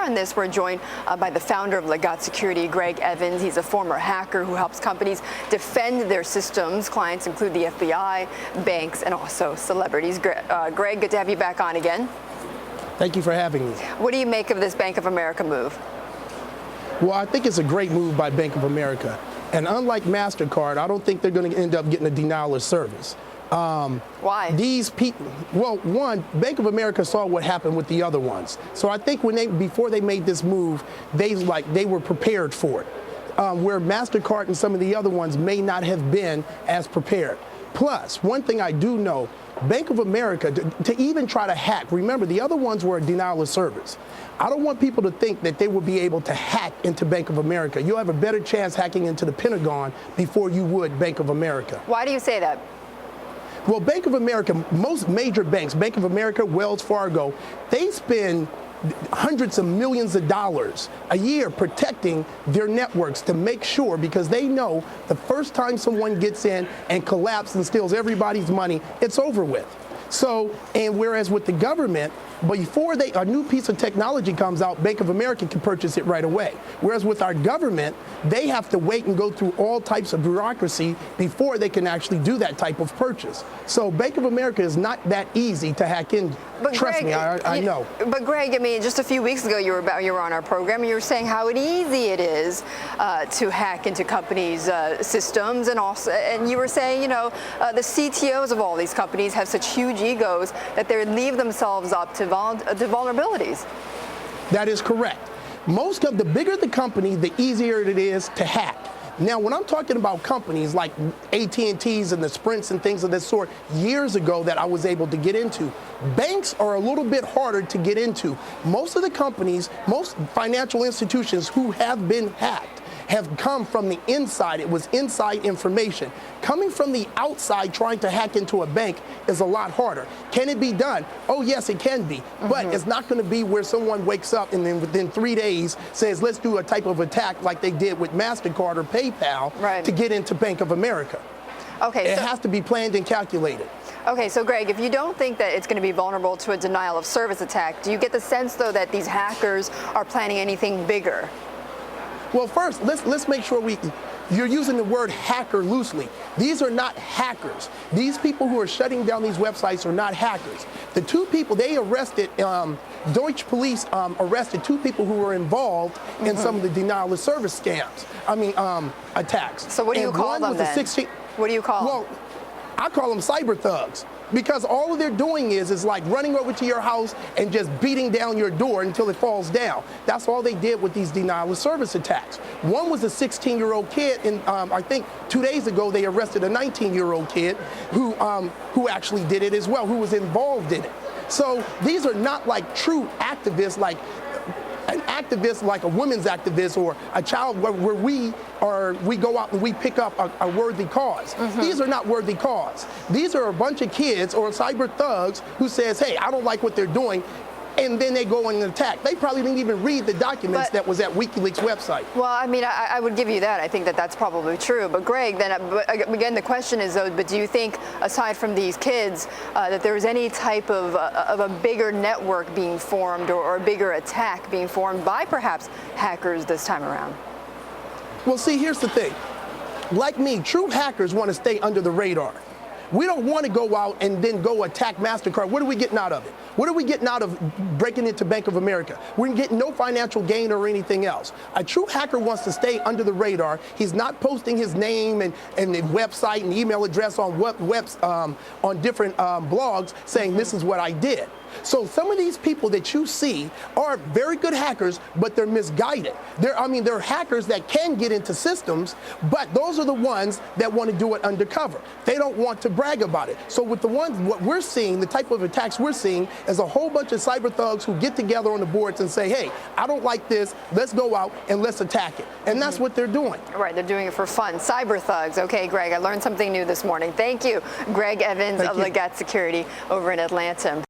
on this, we're joined by the founder of Legat Security, Greg Evans. He's a former hacker who helps companies defend their systems. Clients include the FBI, banks, and also celebrities. Greg, good to have you back on again. Thank you for having me. What do you make of this Bank of America move? Well, I think it's a great move by Bank of America. And unlike MasterCard, I don't think they're going to end up getting a denial of service. Why? These people, well, one, Bank of America saw what happened with the other ones. So I think before they made this move, they were prepared for it. Where MasterCard and some of the other ones may not have been as prepared. Plus, one thing I do know, Bank of America, to even try to hack, remember the other ones were a denial of service. I don't want people to think that they will be able to hack into Bank of America. You'll have a better chance hacking into the Pentagon before you would Bank of America. Why do you say that? Well, Bank of America, most major banks, Bank of America, Wells Fargo, they spend hundreds of millions of dollars a year protecting their networks to make sure, because they know the first time someone gets in and collapses and steals everybody's money, it's over with. So, and whereas with the government, before a new piece of technology comes out, Bank of America can purchase it right away. Whereas with our government, they have to wait and go through all types of bureaucracy before they can actually do that type of purchase. So Bank of America is not that easy to hack in. But Trust Greg, me, I know. But Greg, I mean, just a few weeks ago you were on our program and you were saying how easy it is to hack into companies' systems, and you were saying, you know, the CTOs of all these companies have such huge egos that they leave themselves up to vulnerabilities. That is correct. The bigger the company, the easier it is to hack. Now, when I'm talking about companies like AT&T's and the Sprints and things of this sort, years ago that I was able to get into, banks are a little bit harder to get into. Most of the companies, most financial institutions who have been hacked have come from the inside. It was inside information. Coming from the outside trying to hack into a bank is a lot harder. Can it be done? Oh, yes, it can be. But it's not going to be where someone wakes up and then within 3 days says, let's do a type of attack like they did with MasterCard or PayPal to get into Bank of America. Okay, it has to be planned and calculated. Okay, so Greg, if you don't think that it's going to be vulnerable to a denial of service attack, do you get the sense, though, that these hackers are planning anything bigger? Well, first, let's make sure you're using the word hacker loosely. These are not hackers. These people who are shutting down these websites are not hackers. The two people they arrested, Deutsche police arrested 2 people who were involved in some of the denial of service scams. Attacks. So what do you call them then? What do you call them? Well, I call them cyber thugs. Because all they're doing is like running over to your house and just beating down your door until it falls down. That's all they did with these denial of service attacks. One was a 16-year-old kid, and I think 2 days ago they arrested a 19-year-old kid who actually did it as well, who was involved in it. So these are not like true activists, like an activist like a women's activist or a child where we go out and we pick up a worthy cause. These are not worthy cause. These are a bunch of kids or cyber thugs who says, hey, I don't like what they're doing, and then they go and attack. They probably didn't even read the documents that was at WikiLeaks website. Well, I mean, I would give you that. I think that that's probably true. But Greg, then again, the question is, though, but do you think, aside from these kids, that there is any type of a bigger network being formed or a bigger attack being formed by perhaps hackers this time around? Well, see, here's the thing. Like me, true hackers want to stay under the radar. We don't want to go out and then go attack MasterCard. What are we getting out of it? What are we getting out of breaking into Bank of America? We're getting no financial gain or anything else. A true hacker wants to stay under the radar. He's not posting his name and the website and email address on on different blogs saying this is what I did. So some of these people that you see are very good hackers, but they're misguided. They're hackers that can get into systems, but those are the ones that want to do it undercover. They don't want to brag about it. So with what we're seeing, the type of attacks we're seeing is a whole bunch of cyber thugs who get together on the boards and say, hey, I don't like this. Let's go out and let's attack it. And that's what they're doing. Right, they're doing it for fun. Cyber thugs. Okay, Greg, I learned something new this morning. Thank you, Greg Evans of Legat Security over in Atlanta.